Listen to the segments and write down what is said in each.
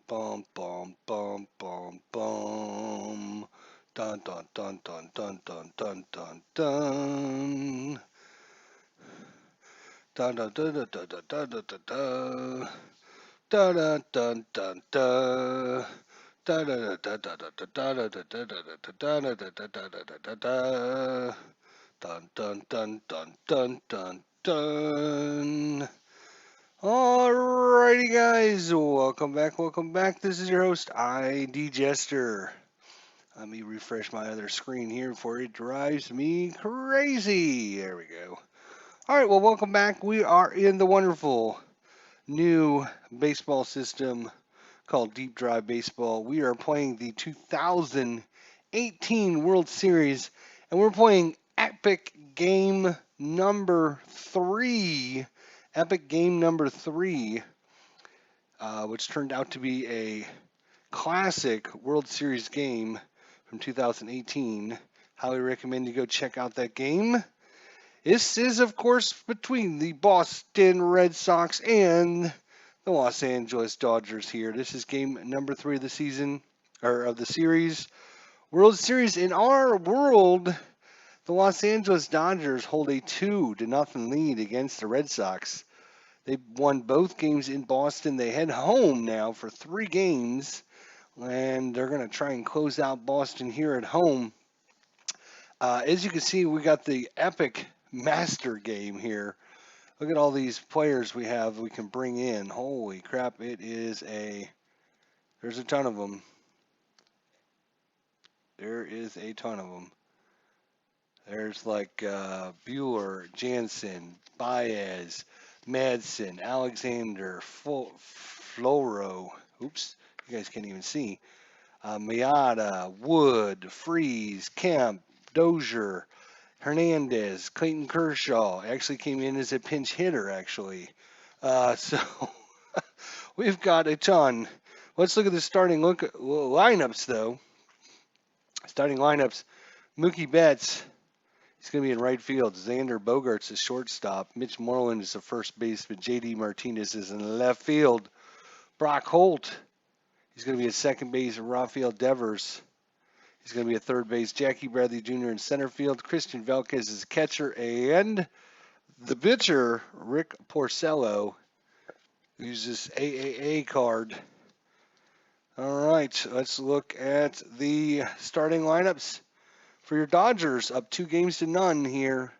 Bum bum bum bum bum. Dun dun dun dun dun dun dun dun dun. Dun dun dun dun dun dun dun dun dun dun. Dun dun dun dun dun. Dun dun dun dun dun dun dun dun dun dun dun dun dun dun dun dun. Dun dun dun dun dun dun dun. Alrighty, guys, welcome back. Welcome back. This is your host, ID Jester. Let me refresh my other screen here before it drives me crazy. There we go. All right, well, welcome back. We are in the wonderful new baseball system called Deep Drive Baseball. We are playing the 2018 World Series, and we're playing Epic Game number 3. Epic Game number 3, which turned out to be a classic World Series game from 2018. Highly recommend you go check out that game. This is, of course, between the Boston Red Sox and the Los Angeles Dodgers here. This is game number 3 of the season, or of the series. World Series in our world, the Los Angeles Dodgers hold a 2-0 lead against the Red Sox. They won both games in Boston. They head home now for 3 games, and they're going to try and close out Boston here at home. As you can see, we got the epic master game here. Look at all these players we have we can bring in. Holy crap, there's a ton of them. There is a ton of them. There's like Buehler, Jansen, Baez, Madsen, Alexander, Floro. Oops, you guys can't even see. Miata, Wood, Freeze, Kemp, Dozier, Hernandez, Clayton Kershaw. Actually came in as a pinch hitter, actually. So we've got a ton. Let's look at the starting lineups, though. Starting lineups, Mookie Betts. He's going to be in right field. Xander Bogaerts is shortstop. Mitch Moreland is the first baseman. J.D. Martinez is in left field. Brock Holt. He's going to be at second base. Rafael Devers. He's going to be at third base. Jackie Bradley Jr. in center field. Christian Velquez is catcher. And the pitcher, Rick Porcello, uses AAA card. All right, let's look at the starting lineups for your Dodgers, up 2-0 here.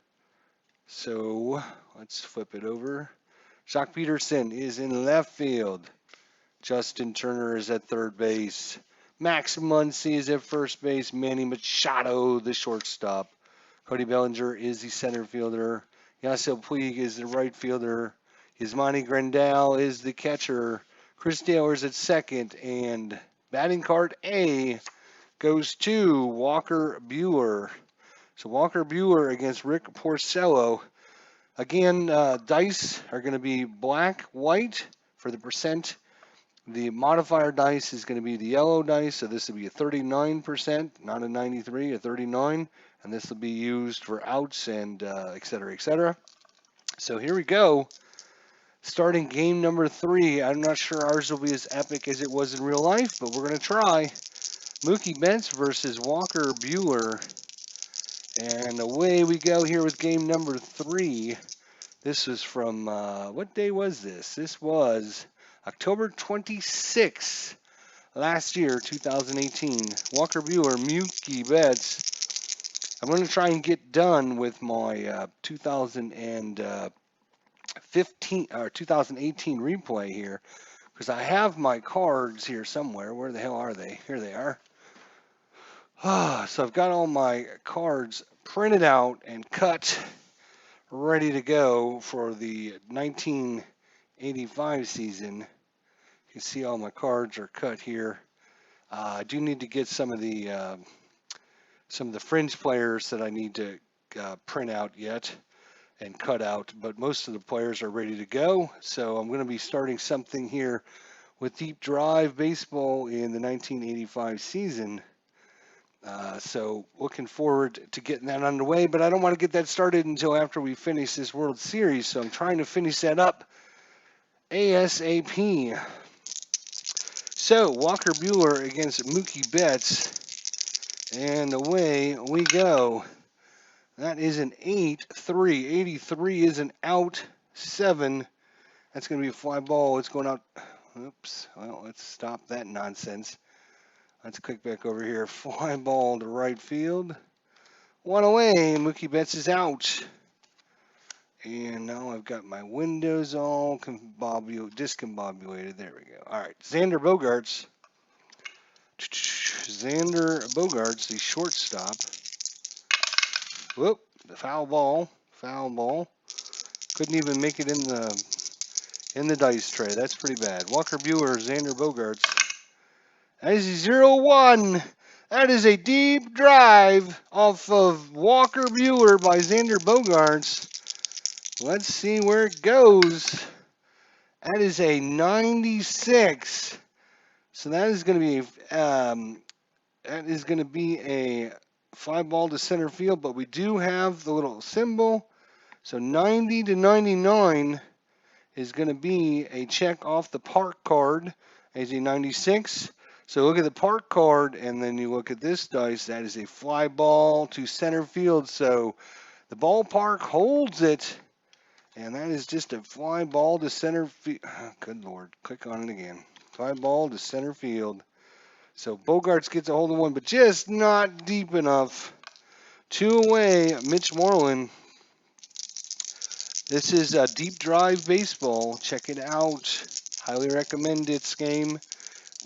So let's flip it over. Jock Peterson is in left field. Justin Turner is at third base. Max Muncy is at first base. Manny Machado, the shortstop. Cody Bellinger is the center fielder. Yasiel Puig is the right fielder. Yasmani Grandal is the catcher. Chris Taylor is at second. And batting card A goes to Walker Buehler. So Walker Buehler against Rick Porcello. Again, dice are going to be black, white for the percent. The modifier dice is going to be the yellow dice, so this will be a 39%, not a 93, a 39, and this will be used for outs and et cetera, et cetera. So here we go. Starting game number 3. I'm not sure ours will be as epic as it was in real life, but we're going to try. Mookie Betts versus Walker Buehler. And away we go here with game number 3. This was from, what day was this? This was October 26th, last year, 2018. Walker Buehler, Mookie Betts. I'm going to try and get done with my 2015 or 2018 replay here, because I have my cards here somewhere. Where the hell are they? Here they are. So I've got all my cards printed out and cut, ready to go for the 1985 season. You can see all my cards are cut here. I do need to get some of the fringe players that I need to print out yet and cut out, but most of the players are ready to go. So I'm going to be starting something here with Deep Drive Baseball in the 1985 season. So looking forward to getting that underway, but I don't want to get that started until after we finish this World Series, so I'm trying to finish that up ASAP. So, Walker Buehler against Mookie Betts. And away we go. That is an 8-3. 83 is an out. 7. That's going to be a fly ball. It's going out. Oops. Well, let's stop that nonsense. Let's click back over here. Fly ball to right field. 1 away. Mookie Betts is out. And now I've got my windows all discombobulated. There we go. All right. Xander Bogaerts. Xander Bogaerts, the shortstop. Whoop. The foul ball. Foul ball. Couldn't even make it in the dice tray. That's pretty bad. Walker Buehler, Xander Bogaerts. That is a 0-1. That is a deep drive off of Walker Buehler by Xander Bogaerts. Let's see where it goes. That is a 96. So that is going to be a fly ball to center field, but we do have the little symbol. So 90 to 99 is going to be a check off the park card as a 96. So look at the park card, and then you look at this dice. That is a fly ball to center field. So the ballpark holds it, and that is just a fly ball to center field. Good Lord. Click on it again. Fly ball to center field. So Bogaerts gets a hold of one, but just not deep enough. 2 away, Mitch Moreland. This is a deep drive baseball. Check it out. Highly recommend its game.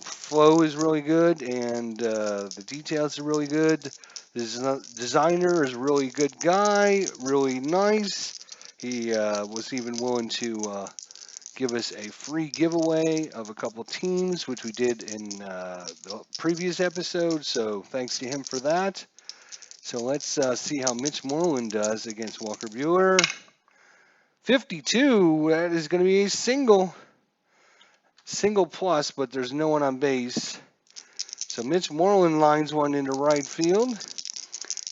Flow is really good, and the details are really good. The designer is a really good guy, really nice. He was even willing to give us a free giveaway of a couple teams, which we did in the previous episode. So thanks to him for that. So let's see how Mitch Moreland does against Walker Buehler. 52, that is going to be a single plus, but there's no one on base. So Mitch Moreland lines one into right field.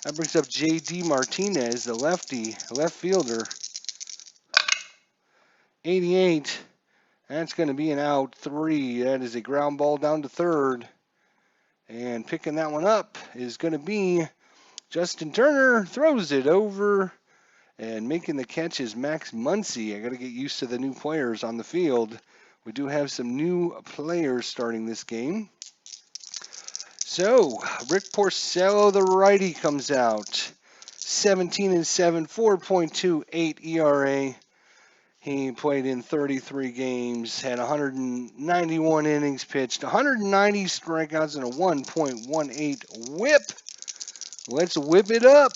That brings up J.D. Martinez, the left fielder. 88, that's going to be an out. 3, that is a ground ball down to third. And picking that one up is going to be Justin Turner. Throws it over. And making the catch is Max Muncy. I got to get used to the new players on the field. We do have some new players starting this game. So, Rick Porcello, the righty, comes out. 17-7, 4.28 ERA. He played in 33 games, had 191 innings pitched, 190 strikeouts, and a 1.18 whip. Let's whip it up.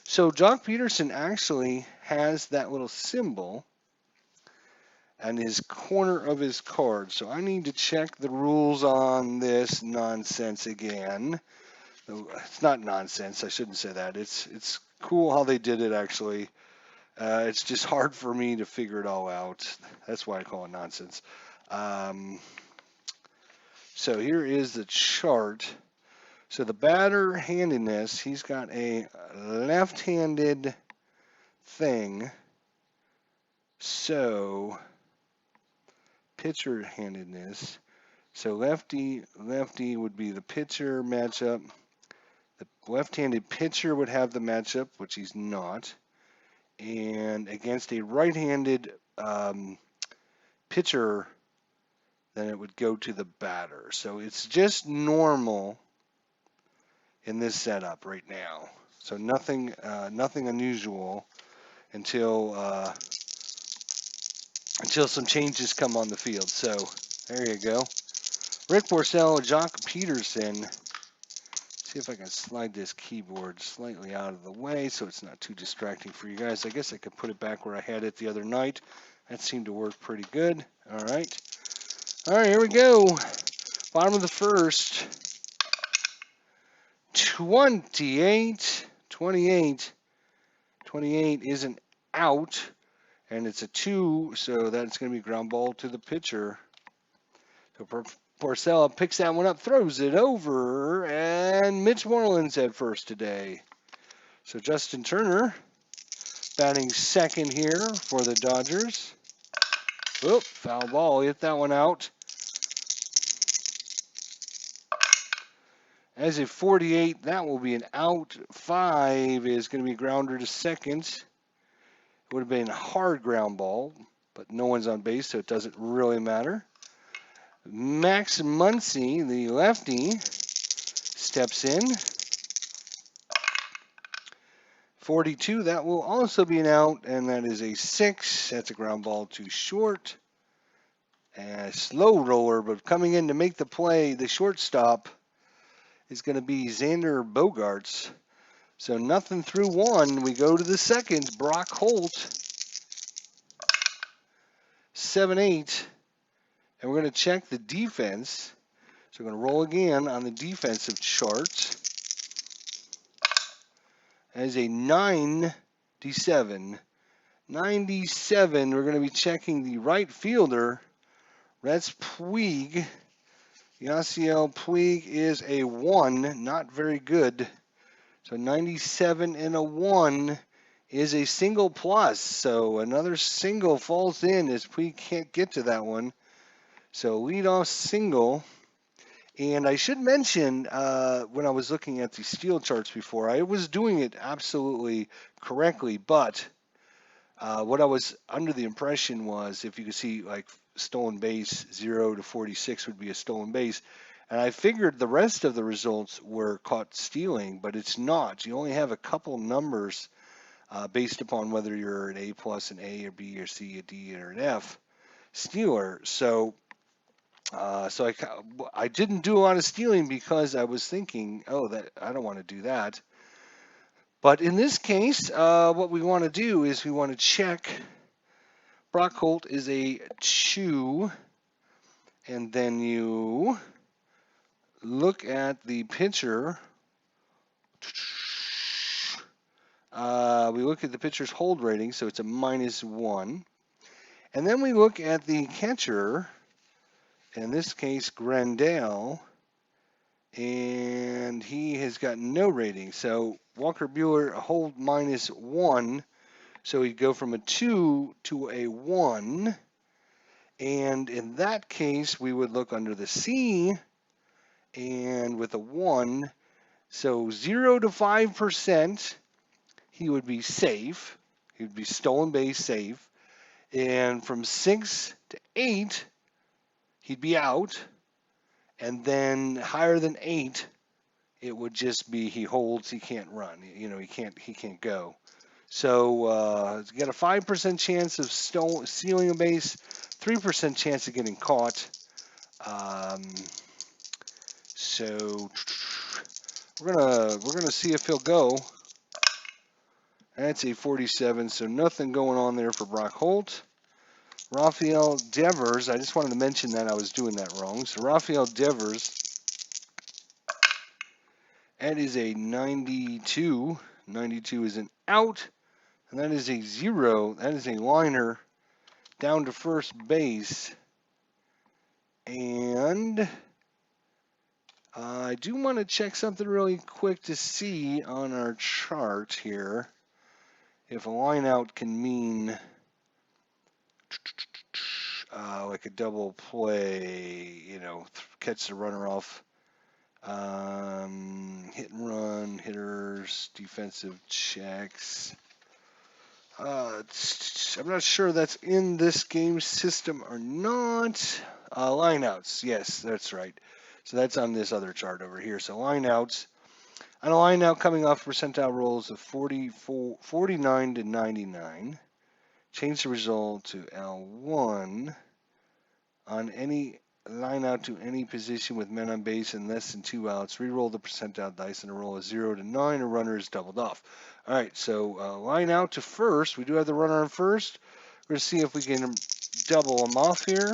So Jock Peterson actually has that little symbol on his corner of his card. So I need to check the rules on this nonsense again. It's not nonsense. I shouldn't say that. It's cool how they did it, actually. It's just hard for me to figure it all out. That's why I call it nonsense. So here is the chart. So the batter handedness, he's got a left-handed thing. So pitcher handedness. So lefty would be the pitcher matchup. The left-handed pitcher would have the matchup, which he's not. And against a right-handed pitcher, then it would go to the batter. So it's just normal in this setup right now. So nothing unusual until some changes come on the field. So there you go. Rick Porcello, Jock Peterson. See if I can slide this keyboard slightly out of the way so it's not too distracting for you guys. I guess I could put it back where I had it the other night. That seemed to work pretty good. All right, here we go. Bottom of the first. 28 is an out, and it's a 2, so that's going to be ground ball to the pitcher. So Porcello picks that one up, throws it over, and Mitch Moreland's at first today. So Justin Turner batting second here for the Dodgers. Whoop, foul ball, hit that one out. As a 48, that will be an out. 5 is going to be grounder to second. It would have been a hard ground ball, but no one's on base, so it doesn't really matter. Max Muncy, the lefty, steps in. 42, that will also be an out, and that is a 6. That's a ground ball too short. And a slow roller, but coming in to make the play, the shortstop is going to be Xander Bogaerts. So nothing through 1. We go to the second. Brock Holt, 7-8. And we're going to check the defense. So we're going to roll again on the defensive chart. As a 97. 97, we're going to be checking the right fielder. That's Puig. Yasiel Puig is a 1, not very good. So 97 and a 1 is a single plus. So another single falls in as Puig can't get to that one. So leadoff single. And I should mention, when I was looking at the steel charts before, I was doing it absolutely correctly, but what I was under the impression was, if you could see, like, stolen base 0 to 46 would be a stolen base. And I figured the rest of the results were caught stealing, but it's not. You only have a couple numbers based upon whether you're an A plus, an A or B or C, a D or an F stealer. So I didn't do a lot of stealing because I was thinking, oh, that I don't want to do that. But in this case, what we want to do is we want to check. Brock Holt is a 2, and then you look at the pitcher. We look at the pitcher's hold rating, so it's a -1. And then we look at the catcher, in this case, Grandal, and he has got no rating. So Walker Buehler, a hold -1. So he'd go from a 2 to a 1. And in that case, we would look under the C, and with a 1, so 0 to 5%, he would be safe. He would be stolen base safe. And from 6 to 8, he'd be out. And then higher than 8, it would just be he holds, he can't run. You know, he can't go. So you got a 5% chance of stealing a base, 3% chance of getting caught. So we're gonna see if he'll go. That's a 47, so nothing going on there for Brock Holt. Rafael Devers, I just wanted to mention that I was doing that wrong. So Rafael Devers, that is a 92. 92 is an out. And that is a 0. That is a liner down to first base. And I do want to check something really quick to see on our chart here if a line out can mean like a double play, you know, catch the runner off. Hit and run, hitters, defensive checks. I'm not sure that's in this game system or not. Lineouts, yes, that's right. So that's on this other chart over here. So lineouts. On a lineout coming off percentile rolls of 49 to 99. Change the result to L1 on any line out to any position with men on base and less than 2 outs. Reroll the percentile dice and a roll of 0 to 9. A runner is doubled off. All right, so line out to first. We do have the runner on first. We're going to see if we can double him off here.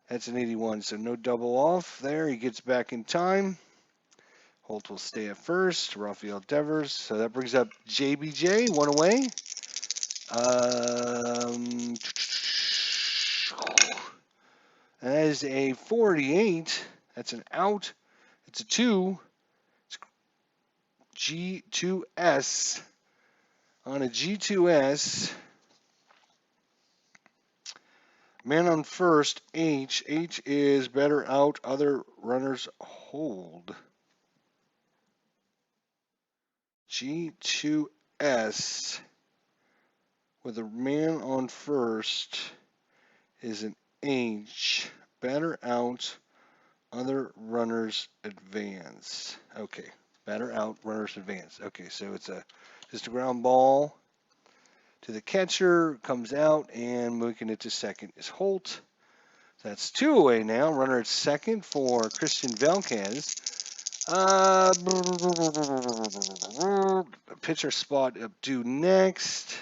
That's an 81, so no double off there. He gets back in time. Holt will stay at first. Rafael Devers. So that brings up JBJ, 1 away. That is a 48. That's an out. It's a 2. It's G2S. On a G2S, Man on first, H. H is better out, other runners hold. G2S with a man on first is an H. Batter out, other runners advance. Okay, batter out, runners advance. Okay, so it's just a ground ball to the catcher, comes out, and moving it to second is Holt. That's 2 away now. Runner at second for Christian Velquez. Pitcher spot up due next.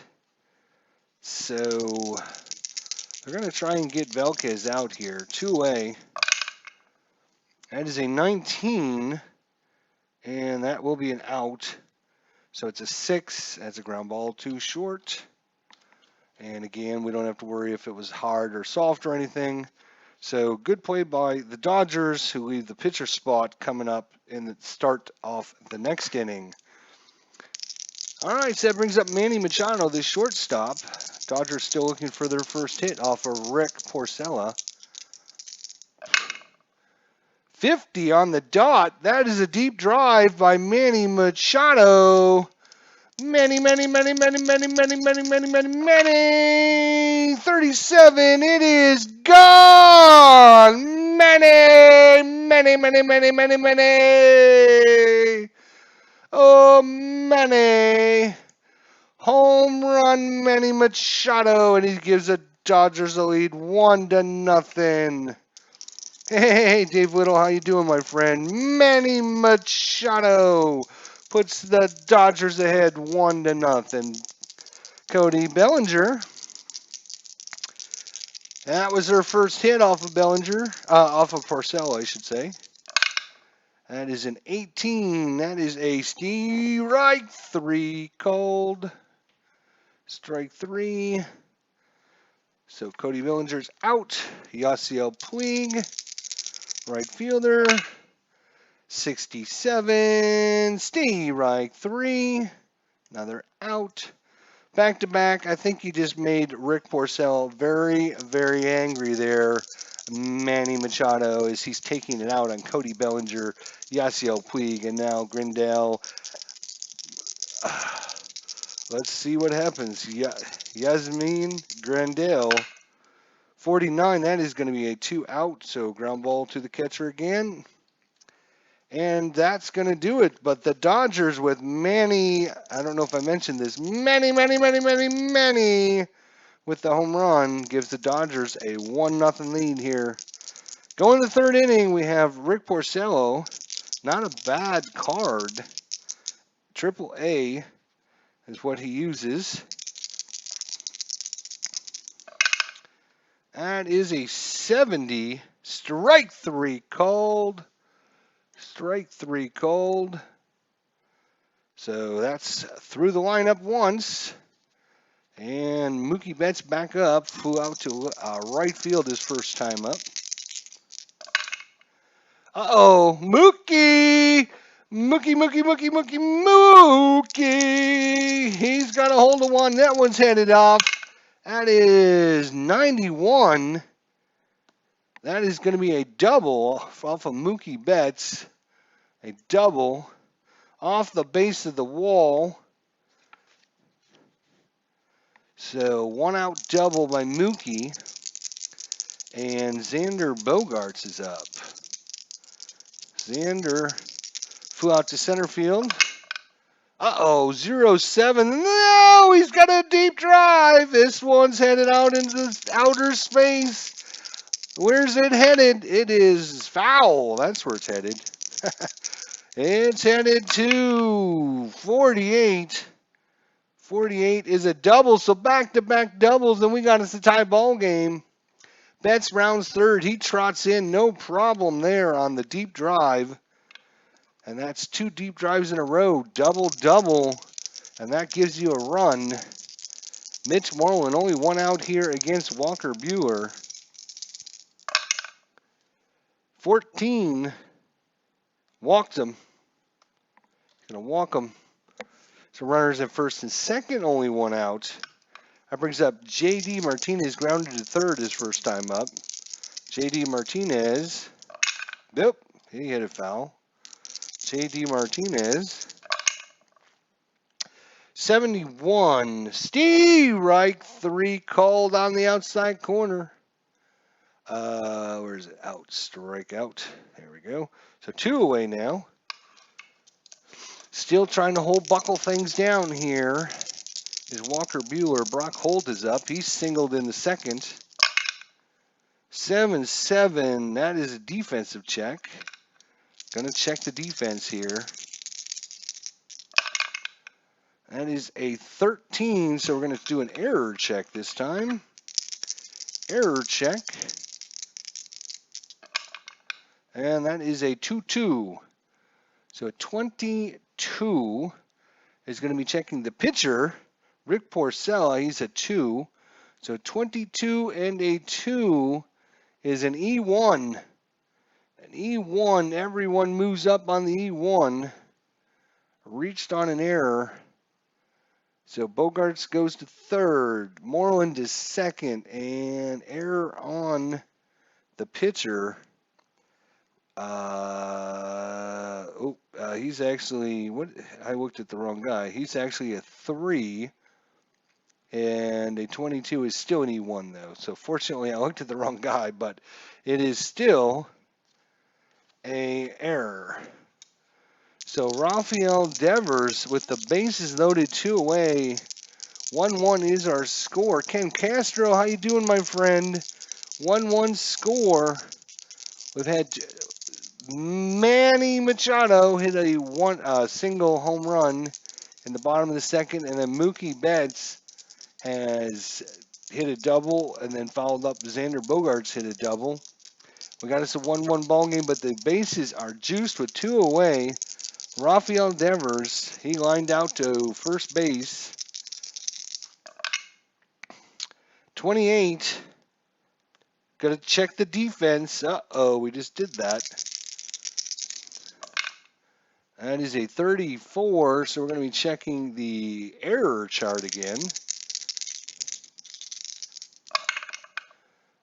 So they're going to try and get Velquez out here. 2 away. That is a 19, and that will be an out. So it's a 6. That's a ground ball too short. And again, we don't have to worry if it was hard or soft or anything. So good play by the Dodgers, who leave the pitcher spot coming up in the start off the next inning. All right, so that brings up Manny Machado, the shortstop. Dodgers still looking for their first hit off of Rick Porcello. 50 on the dot. That is a deep drive by Manny Machado. Manny. 37. It is gone. Manny. Oh, Manny. Home run, Manny Machado, and he gives the Dodgers a lead 1-0. Hey, Dave Little, how you doing, my friend? Manny Machado puts the Dodgers ahead 1-0. Cody Bellinger. That was their first hit off of off of Porcello, I should say. That is an 18. That is a strike 3 called. Strike 3. So Cody Bellinger's out. Yasiel Puig, right fielder. 67. Strike 3. Another out. Back to back. I think you just made Rick Porcello very, very angry there. Manny Machado, as he's taking it out on Cody Bellinger, Yasiel Puig, and now Grindal. Let's see what happens. Yasmin Grandal, 49. That is going to be a 2 out. So ground ball to the catcher again. And that's going to do it. But the Dodgers with Manny, I don't know if I mentioned this, Manny with the home run gives the Dodgers a 1-0 lead here. Going to the third inning, we have Rick Porcello. Not a bad card. Triple A is what he uses. That is a 70. Strike 3 called. Strike 3 called. So that's through the lineup once. And Mookie Betts back up. Flew out to right field his first time up. Uh-oh. Mookie! Mookie! He's got a hold of one. That one's headed off. That is 91. That is going to be a double off of Mookie Betts. A double off the base of the wall. So 1 out double by Mookie. And Xander Bogaerts is up. Xander flew out to center field. Uh-oh, 0-7. No, he's got a deep drive. This one's headed out into outer space. Where's it headed? It is foul. That's where it's headed. It's headed to 48. 48 is a double, so back-to-back doubles, and we got us a tie ball game. Betts rounds third. He trots in, no problem there on the deep drive. And that's 2 deep drives in a row, double, and that gives you a run. Mitch Moreland only 1 out here against Walker Buehler. 14. Walked him. Gonna walk him. So runners at first and second, only 1 out. That brings up J.D. Martinez, grounded to third his first time up. J.D. Martinez, nope, he hit a foul. J.D. Martinez, 71. Steve Reich, 3 called on the outside corner. Where's it? Out, strike out. There we go. So 2 away now. Still trying to buckle things down here is Walker Buehler. Brock Holt is up. He's singled in the second. 7-7. That is a defensive check. Going to check the defense here. That is a 13, so we're going to do an error check this time. Error check. And that is a 2-2. So 22 is going to be checking the pitcher, Rick Porcello. He's a 2. So 22 and a 2 is an E1. An E1, everyone moves up on the E1. Reached on an error. So Bogarts goes to third. Moreland is second. And error on the pitcher. He's actually, I looked at the wrong guy. He's actually a 3. And a 22 is still an E1, though. So fortunately, I looked at the wrong guy, but it is still a error. So Rafael Devers with the bases loaded, 2 away. 1-1 is our score. Ken Castro, how you doing, my friend? 1-1 score. We've had Manny Machado hit a single home run in the bottom of the second, and then Mookie Betts has hit a double, and then followed up. Xander Bogaerts hit a double. We got us a 1-1 ball game, but the bases are juiced with 2 away. Rafael Devers, he lined out to first base. 28. Got to check the defense. Uh-oh, we just did that. That is a 34, so we're going to be checking the error chart again.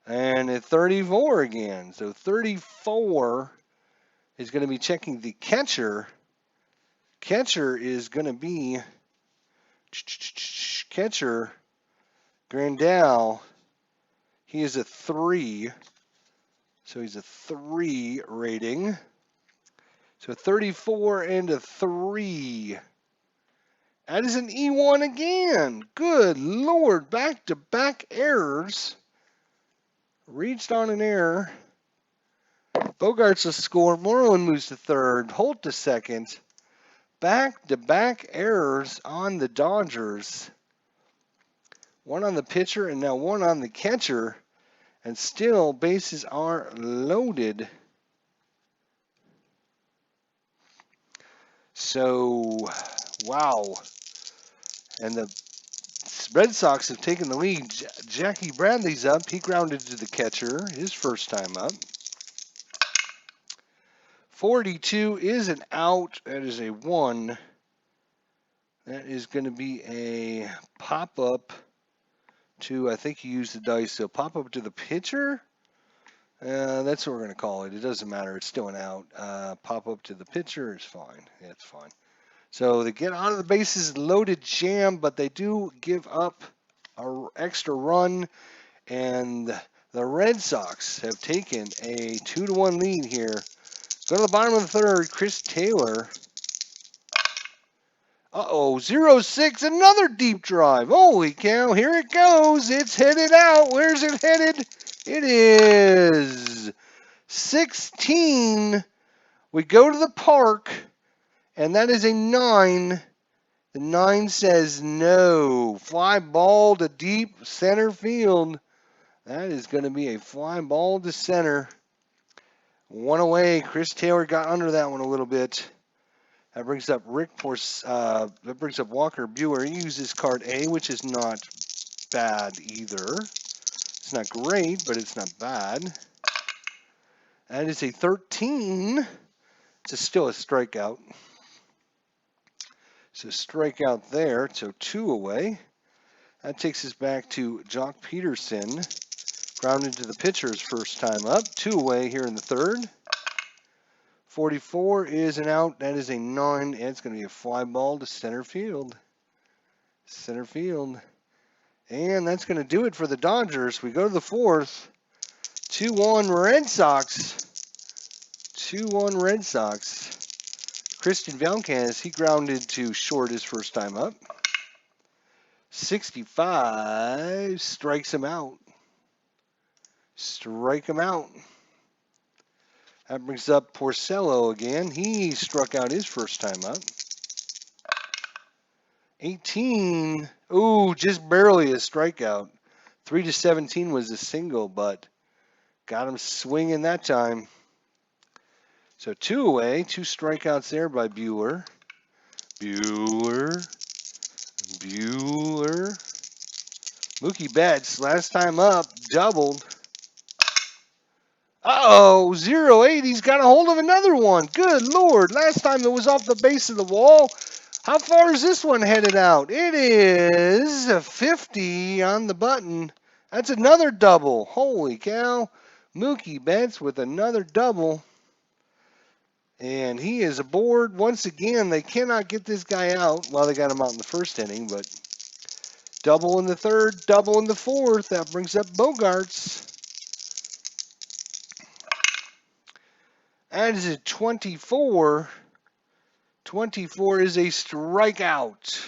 And a 34 again. So 34 is going to be checking the catcher. Catcher is going to be catcher Grandal. He is a 3. So he's a 3 rating. So 34 and a 3. That is an E1 again. Good Lord. Back-to-back errors. Reached on an error. Bogarts will score. Moreland moves to third. Holt to second. Back-to-back errors on the Dodgers. One on the pitcher and now one on the catcher. And still, bases are loaded. So, wow. And the Red Sox have taken the lead. Jackie Bradley's up. He grounded to the catcher his first time up. 42 is an out. That is a 1. That is going to be a pop-up to, I think he used the dice, so pop-up to the pitcher? That's what we're going to call it. It doesn't matter. It's still an out. Pop-up to the pitcher is fine. Yeah, it's fine. So they get out of the bases loaded jam, but they do give up an extra run, and the Red Sox have taken a 2-1 lead here. Go to the bottom of the third. Chris Taylor. 0-6, another deep drive. Holy cow, here it goes. It's headed out. Where's it headed? It is 16. We go to the park, and that is a 9. The 9 says no. Fly ball to deep center field. That is going to be a fly ball to center. 1 away. Chris Taylor got under that one a little bit. That brings up that brings up Walker Buehler. He uses card A, which is not bad either. It's not great, but it's not bad. That is a 13. It's still a strikeout. So strikeout there. So 2 away. That takes us back to Jock Peterson. Grounded to the pitcher's first time up. 2 away here in the third. 44 is an out. That is a 9. And it's going to be a fly ball to center field. Center field. And that's going to do it for the Dodgers. We go to the fourth. 2-1 Red Sox. 2-1 Red Sox. Christian Vázquez, he grounded to short his first time up. 65 strikes him out. Strike him out. That brings up Porcello again. He struck out his first time up. 18. Ooh, just barely a strikeout. 3-17 was a single, but got him swinging that time. So 2 away, 2 strikeouts there by Buehler. Buehler. Mookie Betts, last time up, doubled. Uh-oh, 0-8. He's got a hold of another one. Good Lord. Last time it was off the base of the wall. How far is this one headed out? It is 50 on the button. That's another double. Holy cow. Mookie Betts with another double. And he is aboard once again. They cannot get this guy out. Well, they got him out in the first inning, but double in the third, double in the fourth. That brings up Bogarts. That is a 24. 24 is a strikeout.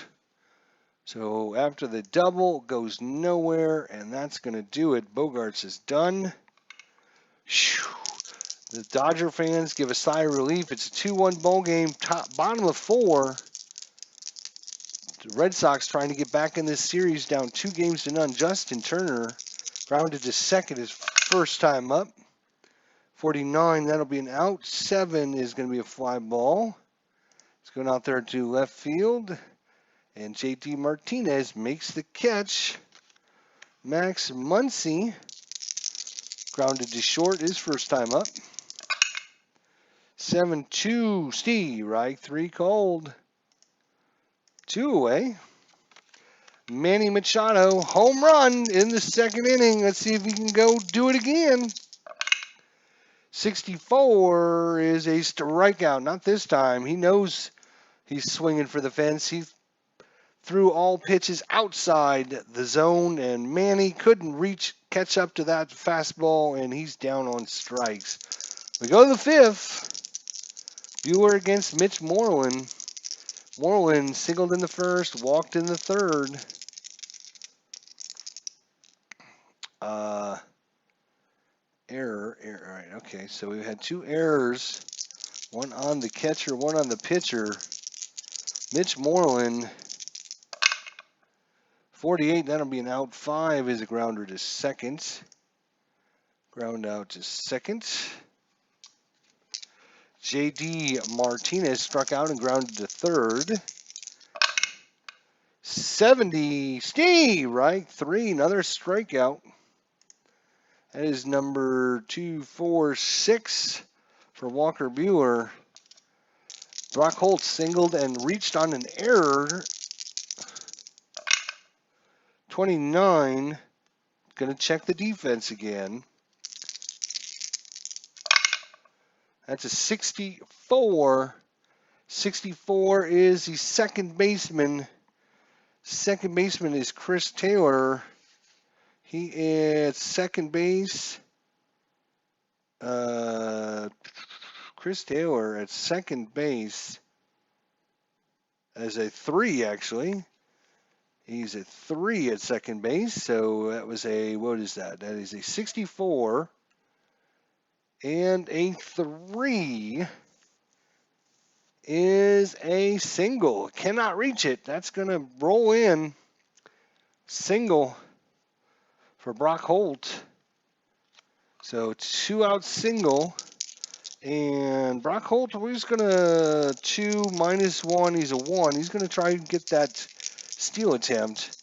So after the double, goes nowhere, and that's going to do it. Bogarts is done. Whew. The Dodger fans give a sigh of relief. It's a 2-1 ball game, bottom of 4. The Red Sox trying to get back in this series, down 2-0. Justin Turner grounded to second his first time up. 49, that'll be an out. 7 is going to be a fly ball. It's going out there to left field. And JT Martinez makes the catch. Max Muncy grounded to short his first time up. 7-2, Steve Reich, 3 called. 2 away. Manny Machado, home run in the second inning. Let's see if he can go do it again. 64 is a strikeout. Not this time. He knows he's swinging for the fence. He threw all pitches outside the zone, and Manny couldn't catch up to that fastball, and he's down on strikes. We go to the fifth. Buehler against Mitch Moreland. Moreland singled in the first, walked in the third. Error. All right, okay, so we had 2 errors. One on the catcher, one on the pitcher. Mitch Moreland, 48, that'll be an out. 5 is a grounder to second. Ground out to second. JD Martinez struck out and grounded to third. 70, Steve Reich, 3, another strikeout. That is number 246 for Walker Buehler. Brock Holt singled and reached on an error. 29, going to check the defense again. That's a 64. 64 is the second baseman. Second baseman is Chris Taylor. He is second base. Chris Taylor at second base as a 3, actually. He's a 3 at second base. So that was a, what is that? That is a 64. And a 3 is a single. Cannot reach it. That's going to roll in. Single for Brock Holt. So 2 out single. And Brock Holt, we're just going to 2 minus 1. He's a 1. He's going to try and get that steal attempt.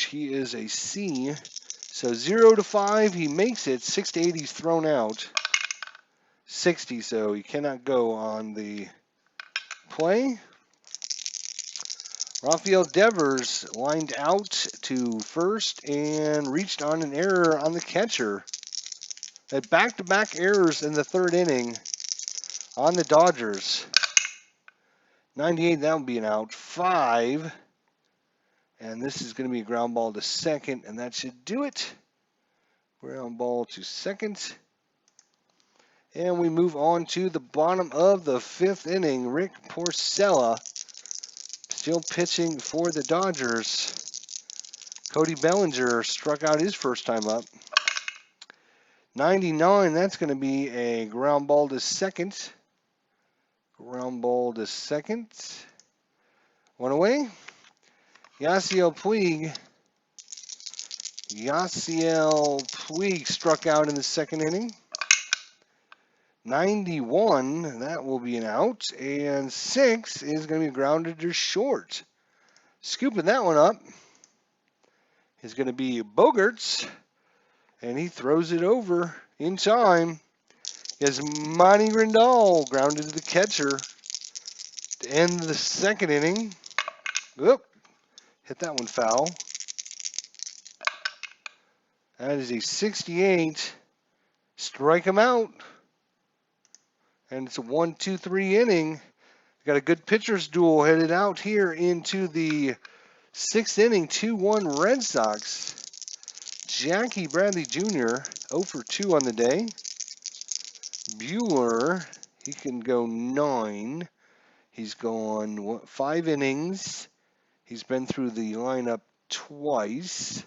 He is a C. So 0 to 5, he makes it. 6 to 8, he's thrown out. 60, so he cannot go on the play. Rafael Devers lined out to first and reached on an error on the catcher. Had back-to-back errors in the third inning on the Dodgers. 98, that would be an out. 5. And this is going to be a ground ball to second, and that should do it. Ground ball to second. And we move on to the bottom of the 5th inning. Rick Porcello still pitching for the Dodgers. Cody Bellinger struck out his first time up. 99, that's going to be a ground ball to second. Ground ball to second. One away. Yasiel Puig struck out in the second inning. 91, that will be an out. And 6 is going to be grounded to short. Scooping that one up is going to be Bogarts. And he throws it over in time. As Monty Grindal grounded to the catcher to end the second inning. Oop, hit that one foul. That is a 68. Strike him out. And it's a 1-2-3 inning. Got a good pitcher's duel headed out here into the 6th inning. 2-1 Red Sox. Jackie Bradley Jr. 0 for 2 on the day. Buehler, he can go 9. He's gone 5 innings. He's been through the lineup twice.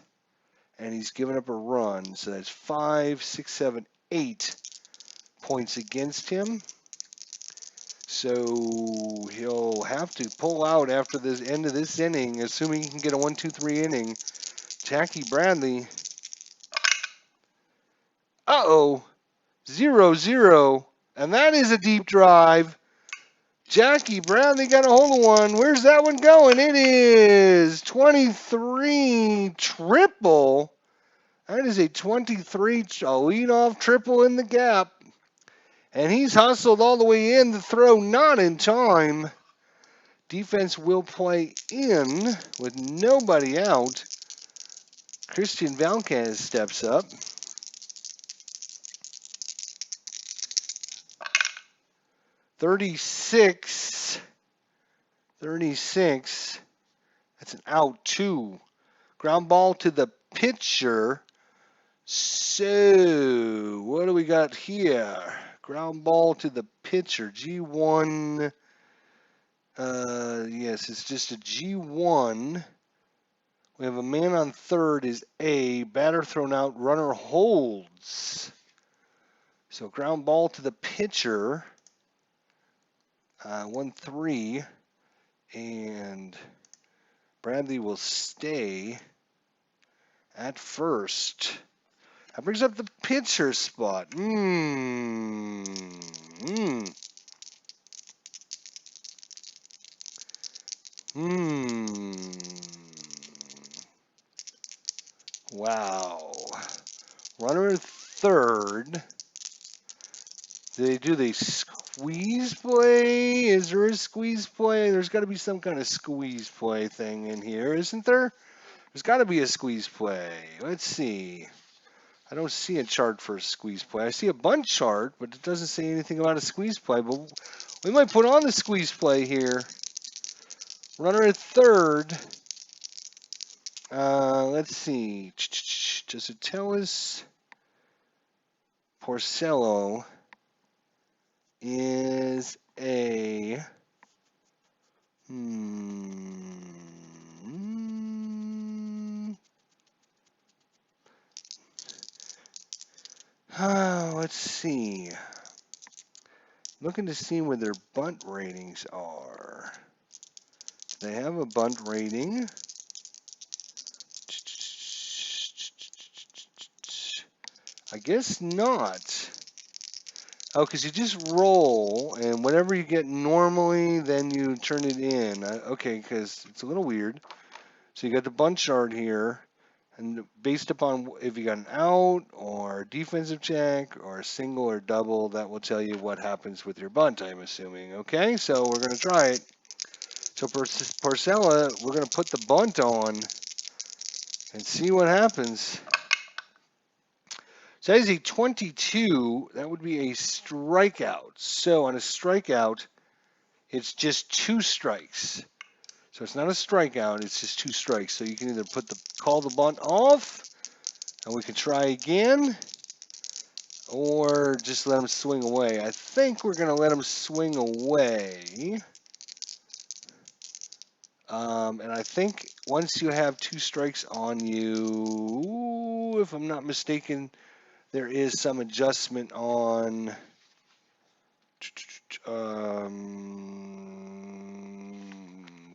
And he's given up a run. So that's 5, 6, 7, 8 points against him. So he'll have to pull out after the end of this inning, assuming he can get a 1-2-3 inning. Jackie Bradley. Uh-oh. 0-0. And that is a deep drive. Jackie Bradley got a hold of one. Where's that one going? It is 23 triple. That is a 23 leadoff triple in the gap. And he's hustled all the way in. The throw not in time. Defense will play in with nobody out. Christian Valquez steps up. "36. That's an out, 2. Ground ball to the pitcher. So, what do we got here? Ground ball to the pitcher. G1. Yes, it's just a G1. We have a man on third is A. Batter thrown out. Runner holds. So, ground ball to the pitcher. 1-3. And Bradley will stay at first. That brings up the pitcher spot. Wow. Runner at third. Do they squeeze play? Is there a squeeze play? There's got to be some kind of squeeze play thing in here, isn't there? There's got to be a squeeze play. Let's see. I don't see a chart for a squeeze play. I see a bunt chart, but it doesn't say anything about a squeeze play. But we might put on the squeeze play here. Runner at third. Let's see. Does it tell us Porcello is a let's see. Looking to see where their bunt ratings are. They have a bunt rating. I guess not. Oh, because you just roll, and whatever you get normally, then you turn it in. Okay, because it's a little weird. So you got the bunt chart here, and based upon if you got an out, or a defensive check, or a single or double, that will tell you what happens with your bunt, I'm assuming. Okay, so we're going to try it. So Porcello, we're going to put the bunt on and see what happens. So that is a 22. That would be a strikeout. So on a strikeout, it's just 2 strikes. So it's not a strikeout, it's just 2 strikes. So you can either call the bunt off, and we can try again, or just let him swing away. I think we're going to let him swing away. And I think once you have 2 strikes on you, if I'm not mistaken, there is some adjustment on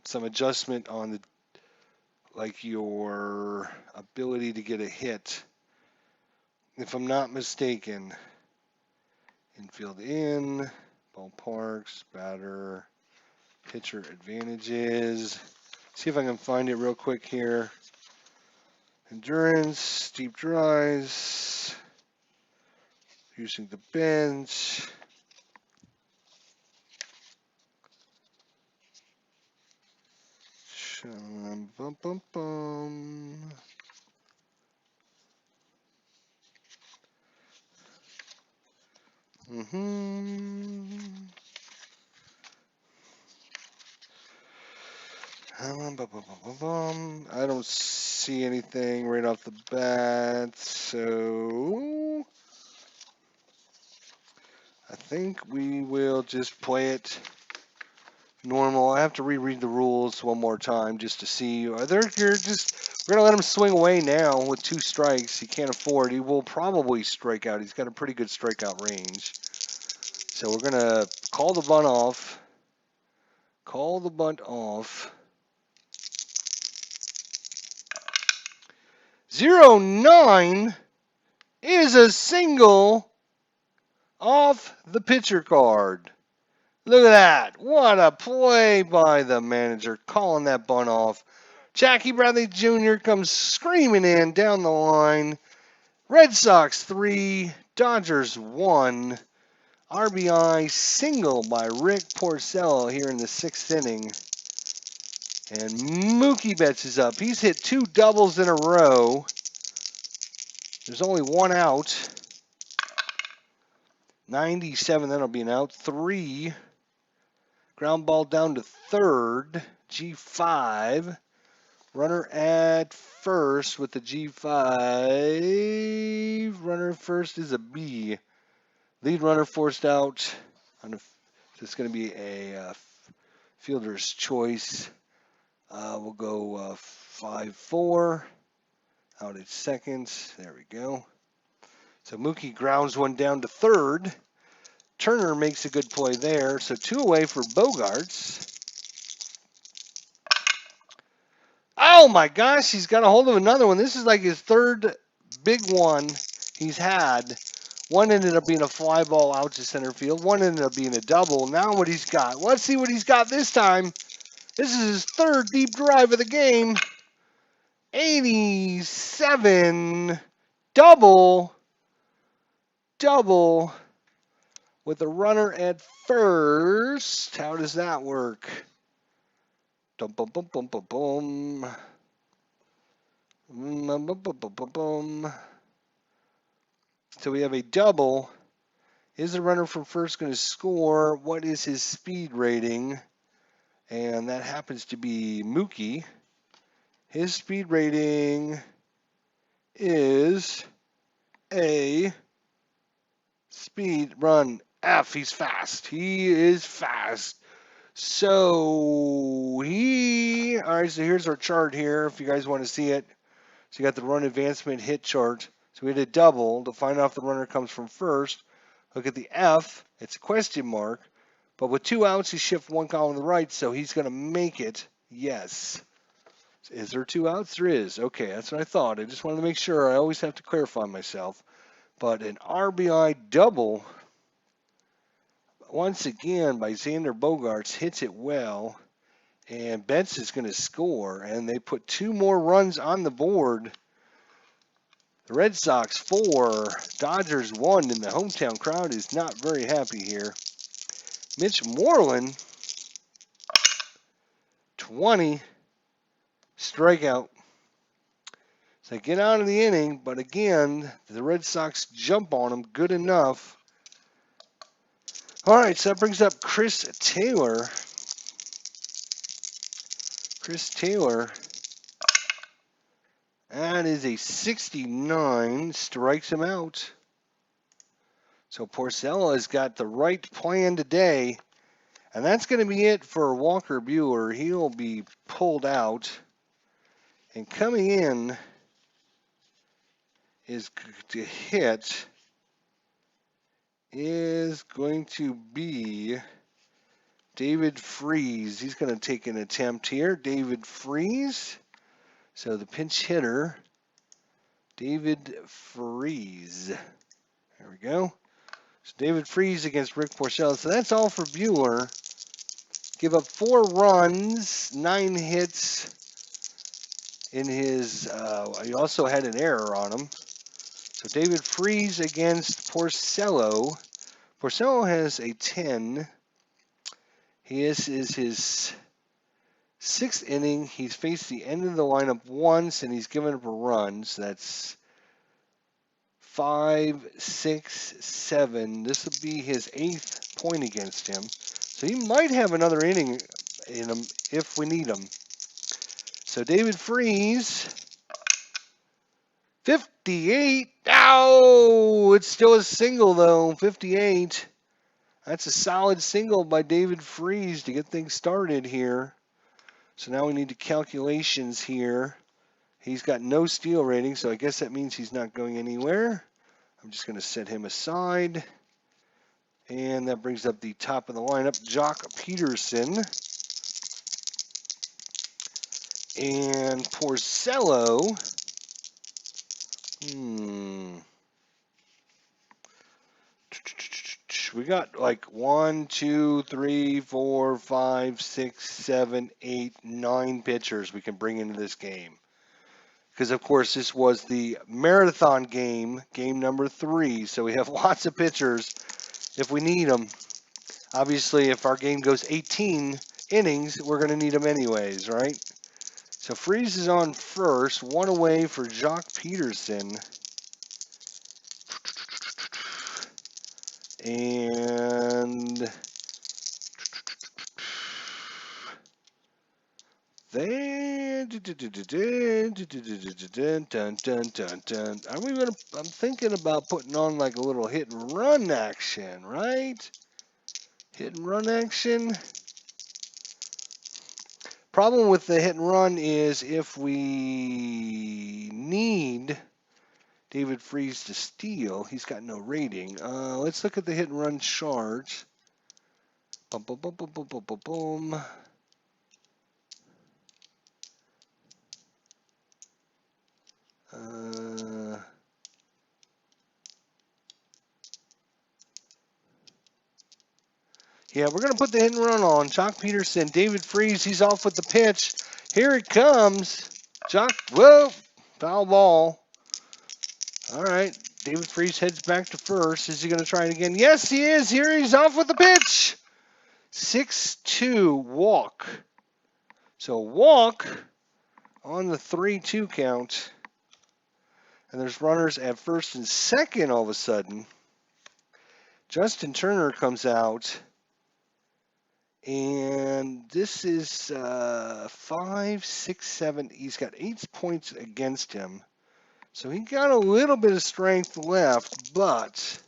the like your ability to get a hit. If I'm not mistaken, infield in, ballparks, batter, pitcher advantages. See if I can find it real quick here. Endurance, deep drives, using the bench. Bum, bum, bum. I don't see anything right off the bat, so I think we will just play it normal. I have to reread the rules one more time just to see. We're gonna let him swing away now with 2 strikes. He can't afford. He will probably strike out. He's got a pretty good strikeout range. So we're gonna call the bunt off. Call the bunt off. 0-9 is a single off the pitcher card. Look at that. What a play by the manager, calling that bunt off. Jackie Bradley Jr. comes screaming in down the line. Red Sox 3, Dodgers 1. RBI single by Rick Porcello here in the 6th inning. And Mookie Betts is up. He's hit 2 doubles in a row. There's only 1 out. 97, that'll be an out. 3. Ground ball down to third. G5. Runner at first with the G5. Runner at first is a B. Lead runner forced out. It's going to be a fielder's choice. We'll go 5-4. Out at second. There we go. So Mookie grounds one down to third. Turner makes a good play there. So 2 away for Bogarts. Oh my gosh, he's got a hold of another one. This is like his 3rd big one he's had. One ended up being a fly ball out to center field. One ended up being a double. Now what he's got. Let's see what he's got this time. This is his 3rd deep drive of the game. 87. Double with a runner at first. How does that work? Dum, bum, bum, bum, bum, bum. So we have a double. Is the runner from first going to score? What is his speed rating? And that happens to be Mookie. His speed rating is a speed run F. He's fast. He is fast. So all right, so here's our chart here if you guys want to see it. So you got the run advancement hit chart. So we had a double to find out if the runner comes from first. Look at the F. It's a question mark. But with 2 outs, he shifts 1 column to the right, so he's going to make it. Yes. Is there 2 outs? There is. Okay, that's what I thought. I just wanted to make sure. I always have to clarify myself. But an RBI double, once again, by Xander Bogaerts, hits it well. And Betts is going to score. And they put 2 more runs on the board. The Red Sox 4, Dodgers 1, and the hometown crowd is not very happy here. Mitch Moreland 20 strikeout. So get out of the inning, but again, the Red Sox jump on him good enough. All right, so that brings up Chris Taylor. Chris Taylor. That is a 69, strikes him out. So Porcello has got the right plan today. And that's going to be it for Walker Buehler. He'll be pulled out. And coming in is to hit is going to be David Freese. He's going to take an attempt here. David Freese. So the pinch hitter, David Freese. There we go. So David Freese against Rick Porcello. So that's all for Buehler. Give up 4 runs, 9 hits in his, he also had an error on him. So David Freese against Porcello. Porcello has a 10. This is his 6th inning. He's faced the end of the lineup once, and he's given up a run. So that's 5, 6, 7. This will be his 8th point against him. So he might have another inning in him if we need him. So David Freese, 58. Ow! It's still a single, though. 58. That's a solid single by David Freese to get things started here. So now we need the calculations here. He's got no steal rating, so I guess that means he's not going anywhere. I'm just going to set him aside. And that brings up the top of the lineup, Jock Peterson. And Porcello. We got like 1, 2, 3, 4, 5, 6, 7, 8, 9 pitchers we can bring into this game. Because, of course, this was the marathon game, game number 3. So we have lots of pitchers if we need them. Obviously, if our game goes 18 innings, we're going to need them anyways, right? So Freese is on first, 1 away for Jock Peterson. And then I'm thinking about putting on like a little hit and run action, right? Hit and run action. Problem with the hit and run is if we need David Freese to steal, he's got no rating. Let's look at the hit and run chart. Boom, boom, boom, boom, boom, boom, boom, boom. Yeah, we're going to put the hit and run on. Jock Peterson, David Freese, he's off with the pitch. Here it comes. Jock, whoa, foul ball. All right, David Freese heads back to first. Is he going to try it again? Yes, he is. Here he's off with the pitch. 6-2 walk. So walk on the 3-2 count. And there's runners at first and second all of a sudden. Justin Turner comes out. And this is 5, 6, 7. He's got 8 points against him. So he got a little bit of strength left, but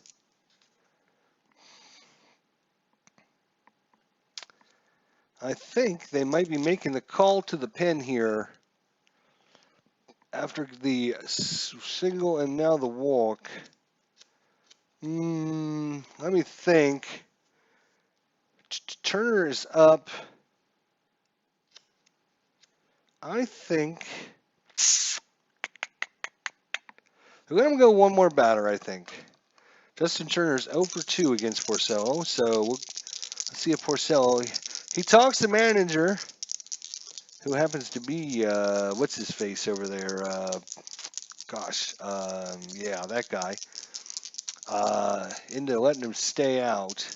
I think they might be making the call to the pen here after the single and now the walk. Let me think. Turner is up. I think we're going to go one more batter, I think. Justin Turner's 0 for 2 against Porcello. So let's see if Porcello, he talks to the manager, who happens to be, what's his face over there? Yeah, that guy. Into letting him stay out.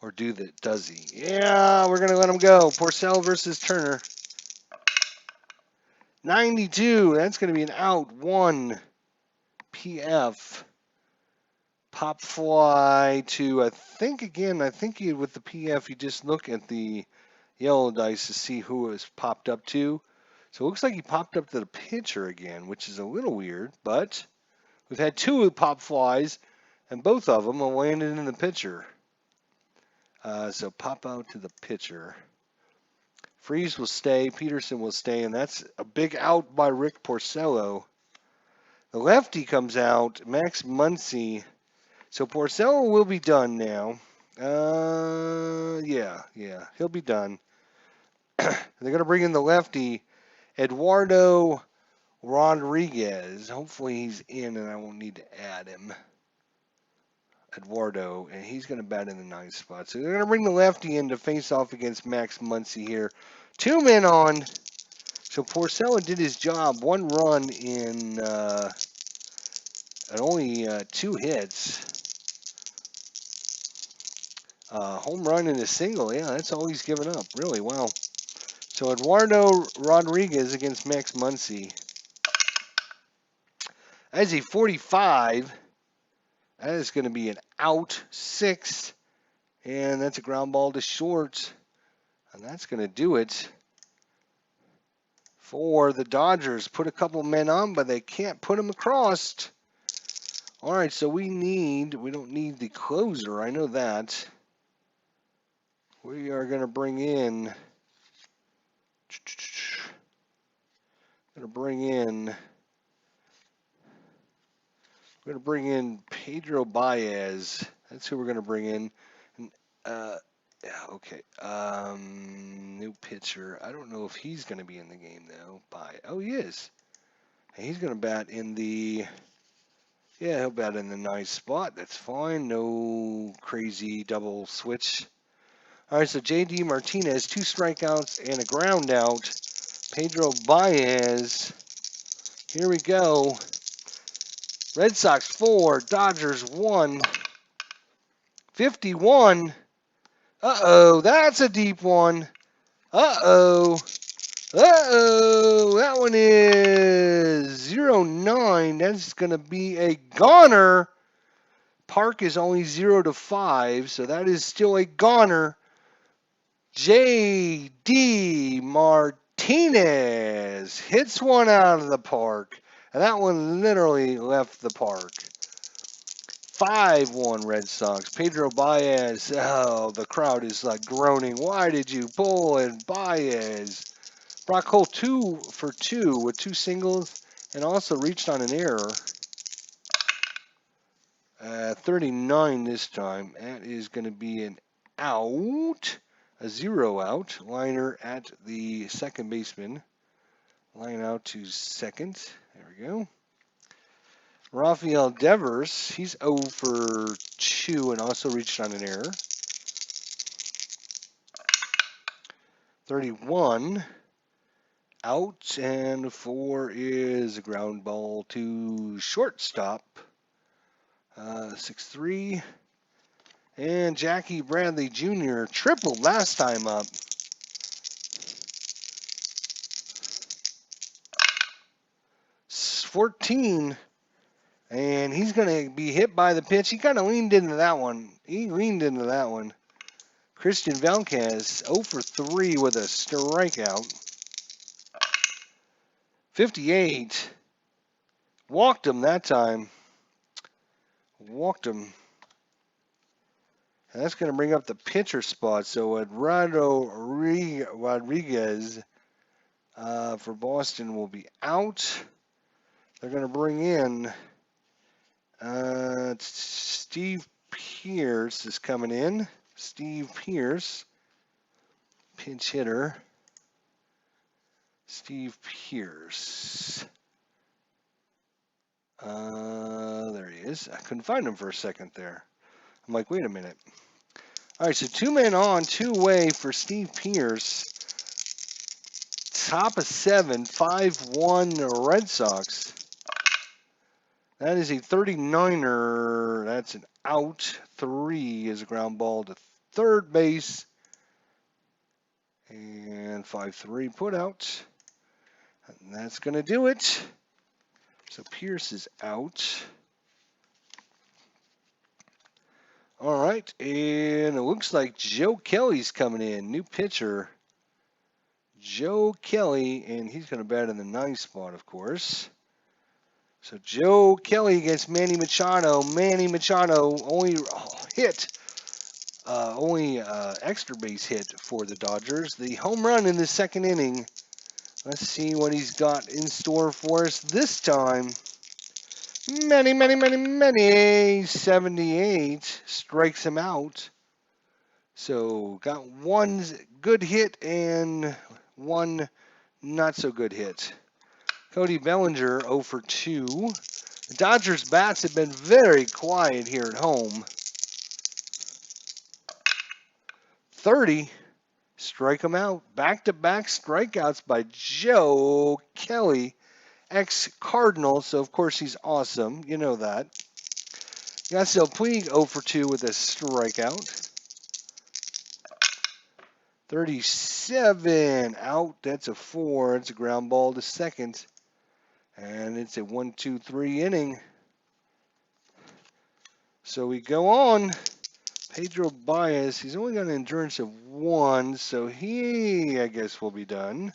Or does he? Yeah, we're going to let him go. Porcello versus Turner. 92. That's going to be an out. 1 PF. Pop fly to, I think with the PF, you just look at the yellow dice to see who it's popped up to. So it looks like he popped up to the pitcher again, which is a little weird, but we've had 2 pop flies, and both of them have landed in the pitcher. So pop out to the pitcher. Freeze will stay, Peterson will stay, and that's a big out by Rick Porcello. The lefty comes out, Max Muncy. So Porcello will be done now. Yeah, he'll be done. They're going to bring in the lefty, Eduardo Rodriguez. Hopefully he's in and I won't need to add him. Eduardo, and he's going to bat in the 9th spot. So they're going to bring the lefty in to face off against Max Muncy here. 2 men on. So Porcello did his job. 1 run in and only 2 hits. Home run and a single. Yeah, that's all he's given up. Really, wow. So Eduardo Rodriguez against Max Muncy. As a 45, that is going to be an out. 6. And that's a ground ball to short. And that's going to do it for the Dodgers. Put a couple men on, but they can't put them across. All right, so we don't need the closer. I know that. We are going to bring in Pedro Baez. That's who we're going to bring in. And, yeah, okay. New pitcher. I don't know if he's going to be in the game though. Oh, he is. And he's going to bat in the. Yeah, he'll bat in the 9th spot. That's fine. No crazy double switch. All right, so J.D. Martinez, 2 strikeouts and a ground out. Pedro Baez. Here we go. Red Sox 4, Dodgers 1. 51. Uh-oh, that's a deep one. Uh-oh. Uh-oh, that one is 0-9. That's going to be a goner. Park is only 0-5, so that is still a goner. J.D. Martinez hits one out of the park. And that one literally left the park. 5-1 Red Sox. Pedro Baez. Oh, the crowd is like groaning. Why did you pull in Baez? Brock Holt 2 for 2 with 2 singles and also reached on an error. 39 this time. That is going to be an out. A 0 out. Liner at the second baseman. Line out to second. There we go. Rafael Devers. He's 0 for 2 and also reached on an error. 31. Out, and 4 is a ground ball to shortstop. 6-3. And Jackie Bradley Jr. tripled last time up. 14. And he's going to be hit by the pitch. He kind of leaned into that one. Christian Vázquez 0 for 3 with a strikeout. 58. Walked him that time. And that's going to bring up the pitcher spot. So Eduardo Rodriguez for Boston will be out. They're going to bring in Steve Pearce is coming in. Steve Pearce, pinch hitter. Steve Pearce. There he is. I couldn't find him for a second there. I'm like, wait a minute. All right, so 2 men on, 2 away for Steve Pearce. Top of 7, 5-1 Red Sox. That is a 39er. That's an out. 3 is a ground ball to third base. And 5-3 put out. And that's going to do it. So Pierce is out. All right, and it looks like Joe Kelly's coming in, new pitcher. Joe Kelly, and he's going to bat in the 9th spot, of course. So Joe Kelly against Manny Machado. Manny Machado only extra base hit for the Dodgers. The home run in the 2nd inning. Let's see what he's got in store for us this time. Many 78 strikes him out. So got one good hit and one not so good hit. Cody Bellinger 0 for 2. The Dodgers bats have been very quiet here at home. 30. Strike him out. Back-to-back strikeouts by Joe Kelly, ex-Cardinal. So, of course, he's awesome. You know that. Yasiel Puig 0 for 2 with a strikeout. 37 out. That's a 4. It's a ground ball to second. And it's a 1-2-3 inning. So we go on. Pedro Baez, he's only got an endurance of 1, so he, I guess, will be done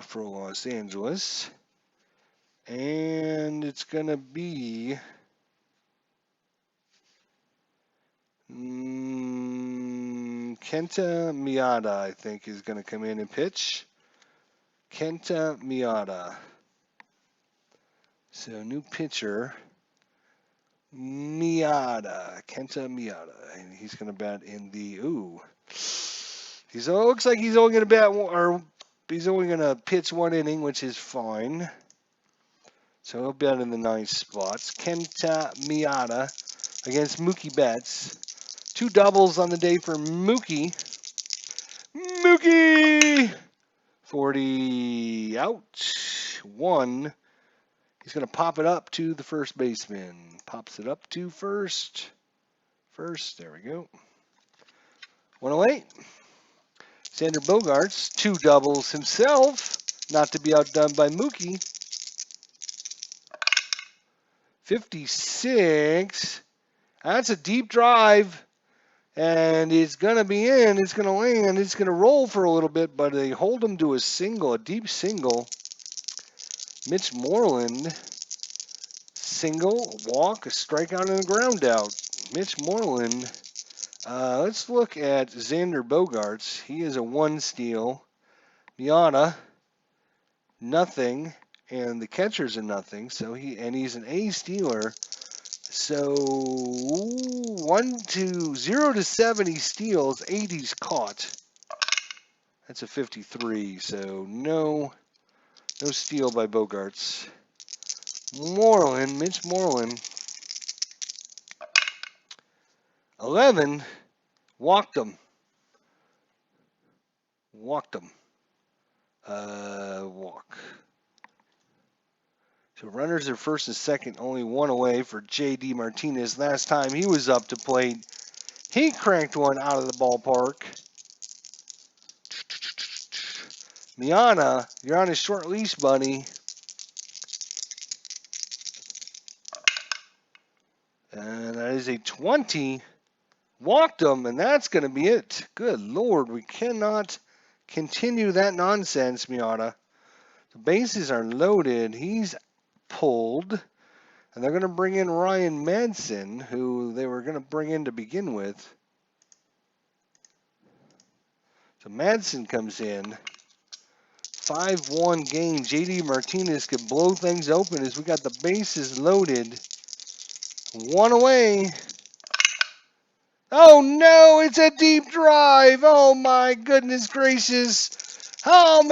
for Los Angeles. And it's going to be Kenta Miata, I think, is going to come in and pitch. Kenta Miata. So, new pitcher, Kenta Miata. And he's going to bat in the, looks like he's only going to bat, or he's only going to pitch 1 inning, which is fine. So he'll bat in the 9th spots. Kenta Miata against Mookie Betts. 2 doubles on the day for Mookie. Mookie! 40 out. 1. He's going to pop it up to the first baseman. Pops it up to first. There we go. 108. Xander Bogaerts, 2 doubles himself. Not to be outdone by Mookie. 56. That's a deep drive. And it's going to be in. It's going to land. It's going to roll for a little bit, but they hold him to a deep single. Mitch Moreland, single, walk, a strikeout, and a ground out. Mitch Moreland. Let's look at Xander Bogaerts. He is a 1 steal. Miata, nothing. And the catcher's a nothing. So he's an A stealer. So 0 to 7 he steals, 8 he's caught. That's a 53. So no steal by Bogaerts. Mitch Moreland. 11, walked him. Walk. So runners are first and second, only 1 away for J.D. Martinez. Last time he was up to plate, he cranked one out of the ballpark. Miata, you're on a short leash, buddy. And that is a 20. Walked him, and that's going to be it. Good Lord, we cannot continue that nonsense, Miata. The bases are loaded. He's pulled. And they're going to bring in Ryan Madsen, who they were going to bring in to begin with. So Madsen comes in. 5-1 game. J.D. Martinez could blow things open as we got the bases loaded. 1 away. Oh no, it's a deep drive. Oh my goodness gracious. How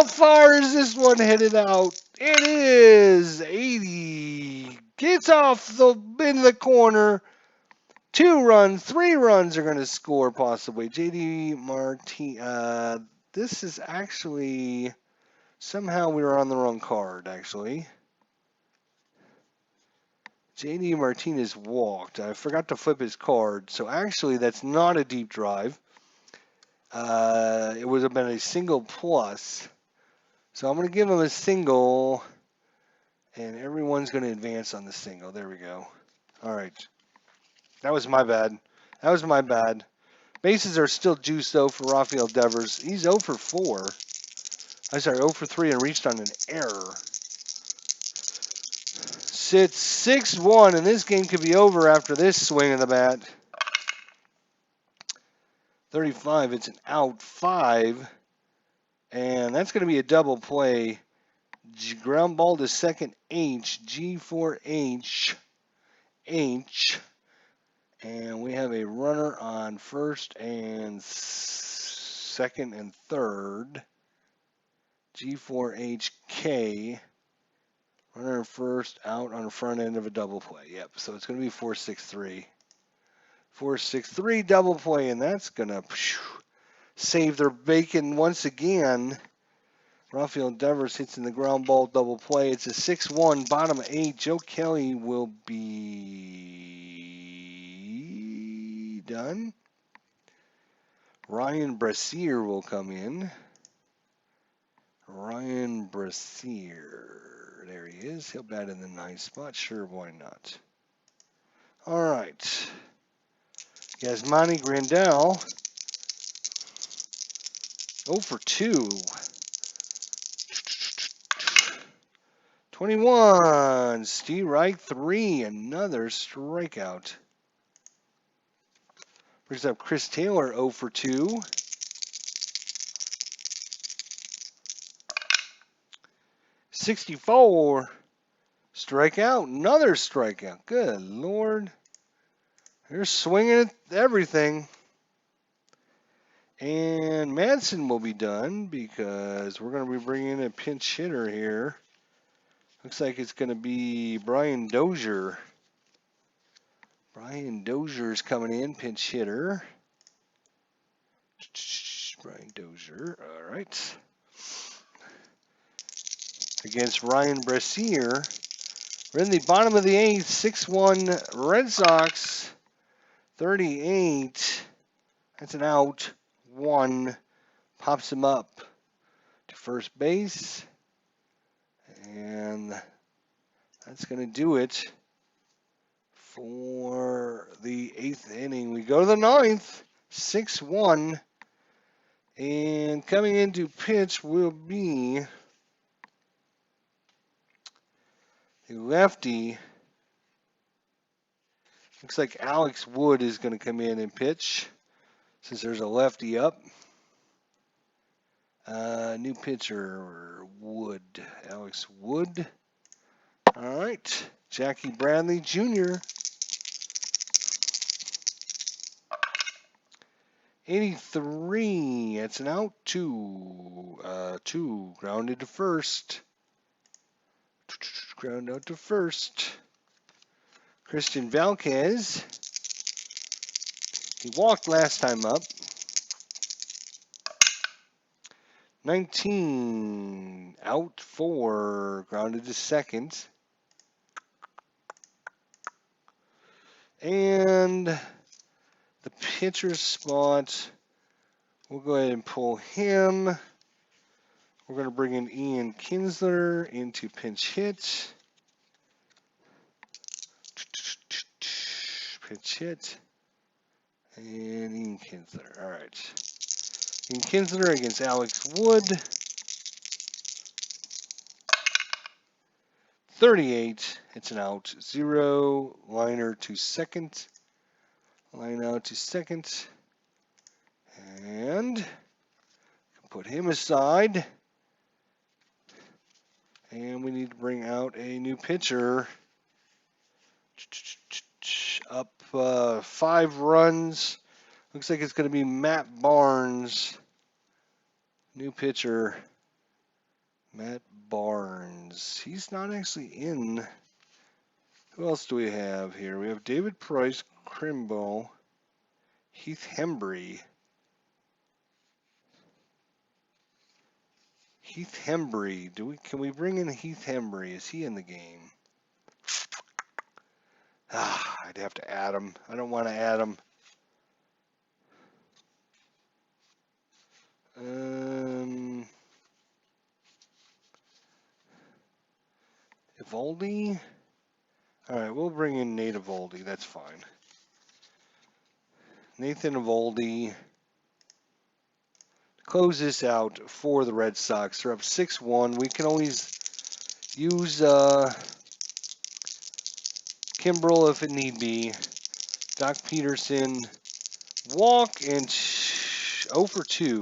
far is this one headed out? It is 80. Gets off in the corner. 2 runs, 3 runs are going to score possibly. J.D. Martinez. This is actually, somehow we were on the wrong card actually. JD Martinez walked. I forgot to flip his card. So actually, that's not a deep drive. It would have been a single plus. So I'm going to give him a single. And everyone's going to advance on the single. There we go. All right. That was my bad. That was my bad. Bases are still juiced, though, for Rafael Devers. He's 0 for 4. I sorry, 0 for 3 and reached on an error. Sits 6-1, and this game could be over after this swing of the bat. 35, it's an out. 5, and that's going to be a double play. Ground ball to second, H, G4H, H. And we have a runner on first and second and third. G4HK. Runner first out on the front end of a double play. Yep, so it's going to be 4-6-3. 4-6-3 double play, and that's going to save their bacon once again. Rafael Devers hits in the ground ball double play. It's a 6-1, bottom of 8. Joe Kelly will be done. Ryan Brasier will come in. Ryan Brasier. There he is. He'll bat in the 9th spot. Sure, why not? All right. Yasmani Grandal. 0 for 2. 21. Steve Wright 3. Another strikeout. Brings up Chris Taylor 0 for 2. 64. Strikeout. Another strikeout. Good Lord. They're swinging at everything. And Madsen will be done because we're going to be bringing in a pinch hitter here. Looks like it's going to be Brian Dozier. Brian Dozier's coming in, pinch hitter. Brian Dozier. All right. Against Ryan Brasier. We're in the bottom of the 8th, 6-1 Red Sox. 38. That's an out. 1. Pops him up to first base. And that's going to do it for the 8th inning. We go to the 9th, 6-1. And coming into pitch will be the lefty. Looks like Alex Wood is going to come in and pitch since there's a lefty up. New pitcher, Wood. Alex Wood. All right. Jackie Bradley Jr. 83. That's an out. 2. Grounded to first. Ground out to first. Christian Valquez. He walked last time up. 19. Out 4. Grounded to second. And the pitcher spot, we'll go ahead and pull him. We're going to bring in Ian Kinsler into pinch hit. Pinch hit. And Ian Kinsler. All right. Ian Kinsler against Alex Wood. 38. It's an out. 0. Liner to second. Line out to second. And put him aside. And we need to bring out a new pitcher. Up 5 runs. Looks like it's going to be Matt Barnes. New pitcher. Matt Barnes. He's not actually in. Who else do we have here? We have David Price, Crimbo, Heath Hembry. Heath Hembry. Can we bring in Heath Hembry? Is he in the game? I'd have to add them. I don't want to add them. Evaldi. All right, we'll bring in Nate Evaldi. That's fine. Nathan Evaldi. Close this out for the Red Sox. They're up 6-1. We can always use Kimbrel if it need be. Doc Peterson, walk, and 0 for 2.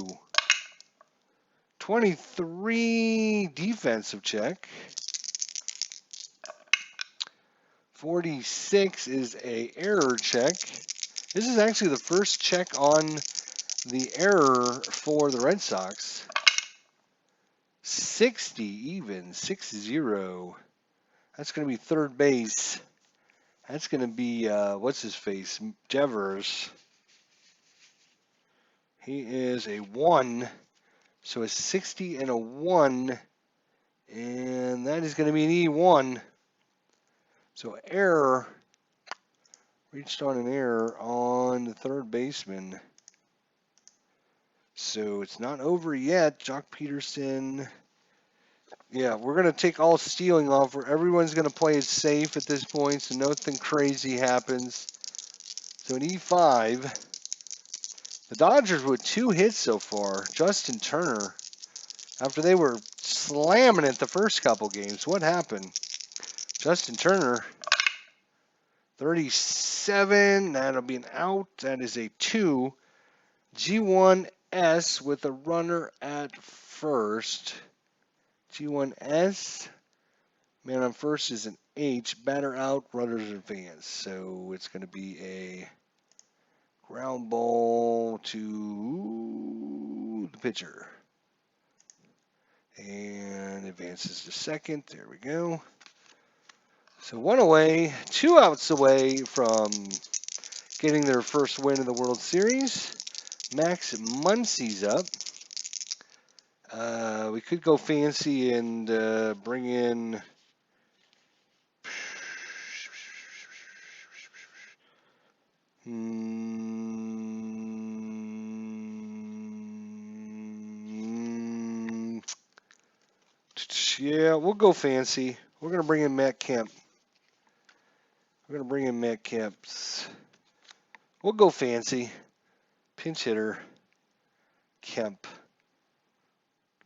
23 defensive check. 46 is a error check. This is actually the first check on the error for the Red Sox. 60 even, 6-0. That's going to be third base. That's going to be, what's his face? Devers. He is a 1. So a 60 and a 1. And that is going to be an E1. So error. Reached on an error on the third baseman. So it's not over yet. Jock Peterson. Yeah, we're going to take all stealing off. Where everyone's going to play it safe at this point, so nothing crazy happens. So an E5. The Dodgers with 2 hits so far. Justin Turner. After they were slamming it the first couple games, what happened? Justin Turner. 37. That'll be an out. That is a 2. G1S with a runner at first. G1S. Man on first is an H. Batter out, runners advance. So it's going to be a ground ball to the pitcher. And advances to second. There we go. So 1 away, 2 outs away from getting their first win of the World Series. Max Muncy's up. We could go fancy and bring in yeah, we'll go fancy. We're going to bring in Matt Kemp. We're going to bring in Matt Kemp. We'll go fancy. Pinch hitter. Kemp.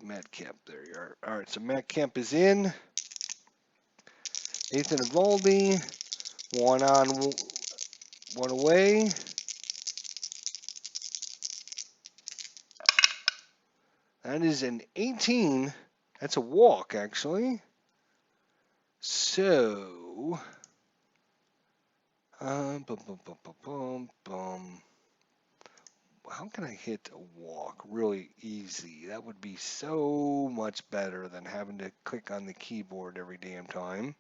Matt Kemp. There you are. All right, so Matt Kemp is in. Nathan Evaldi. 1 on, 1 away. That is an 18. That's a walk, actually. So, how can I hit a walk really easy? That would be so much better than having to click on the keyboard every damn time.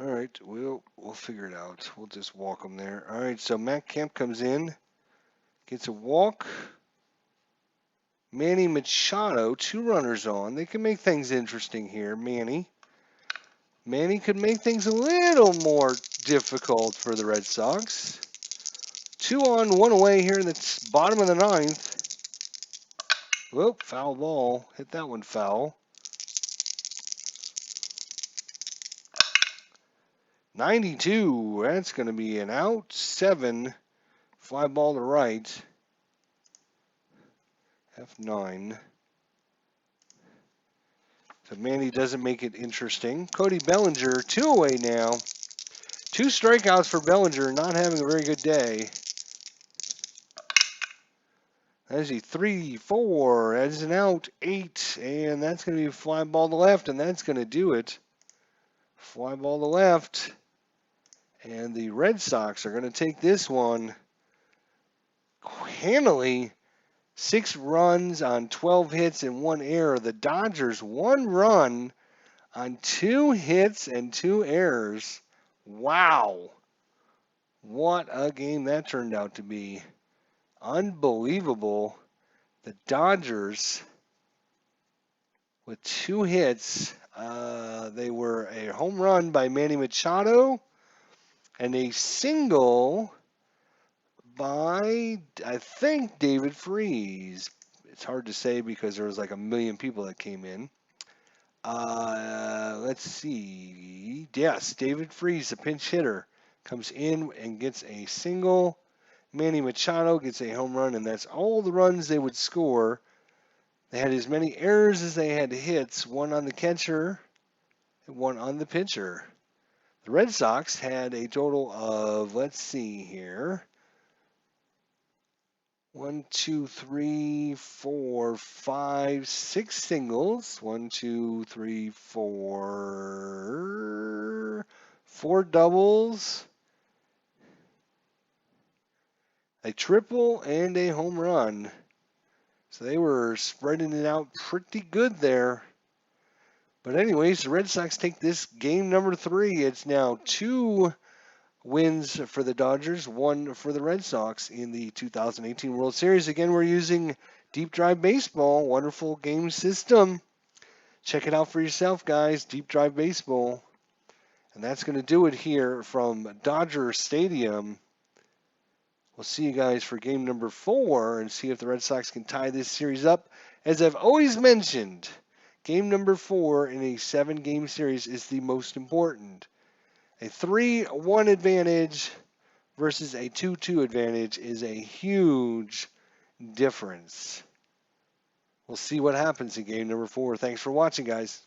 All right, we'll figure it out. We'll just walk them there. All right, so Matt Kemp comes in, gets a walk. Manny Machado, 2 runners on. They can make things interesting here. Manny could make things a little more difficult for the Red Sox. 2 on, 1 away here in the bottom of the 9th. Whoop, foul ball. Hit that one foul. 92. That's going to be an out. 7. Fly ball to right. F9. So Manny doesn't make it interesting. Cody Bellinger, 2 away now. 2 strikeouts for Bellinger, not having a very good day. That's a 3, 4. That's an out. 8. And that's going to be a fly ball to left, and that's going to do it. Fly ball to left. And the Red Sox are going to take this one handily. 6 runs on 12 hits and 1 error. The Dodgers 1 run on 2 hits and 2 errors. Wow. What a game that turned out to be. Unbelievable. The Dodgers with 2 hits. They were a home run by Manny Machado and a single by, I think, David Freese. It's hard to say because there was like a million people that came in. Let's see. Yes, David Freese, the pinch hitter, comes in and gets a single. Manny Machado gets a home run, and that's all the runs they would score. They had as many errors as they had hits, one on the catcher and one on the pitcher. The Red Sox had a total of, let's see here, 1, 2, 3, 4, 5, 6 singles. 1, 2, 3, 4, 4 doubles, a triple, and a home run. So they were spreading it out pretty good there. But anyways, the Red Sox take this game number 3. It's now 2 wins for the Dodgers, 1 for the Red Sox in the 2018 World Series. Again, we're using Deep Drive Baseball, wonderful game system. Check it out for yourself, guys, Deep Drive Baseball. And that's going to do it here from Dodger Stadium. We'll see you guys for game number 4 and see if the Red Sox can tie this series up. As I've always mentioned, game number 4 in a 7-game series is the most important. A 3-1 advantage versus a 2-2 advantage is a huge difference. We'll see what happens in game number 4. Thanks for watching, guys.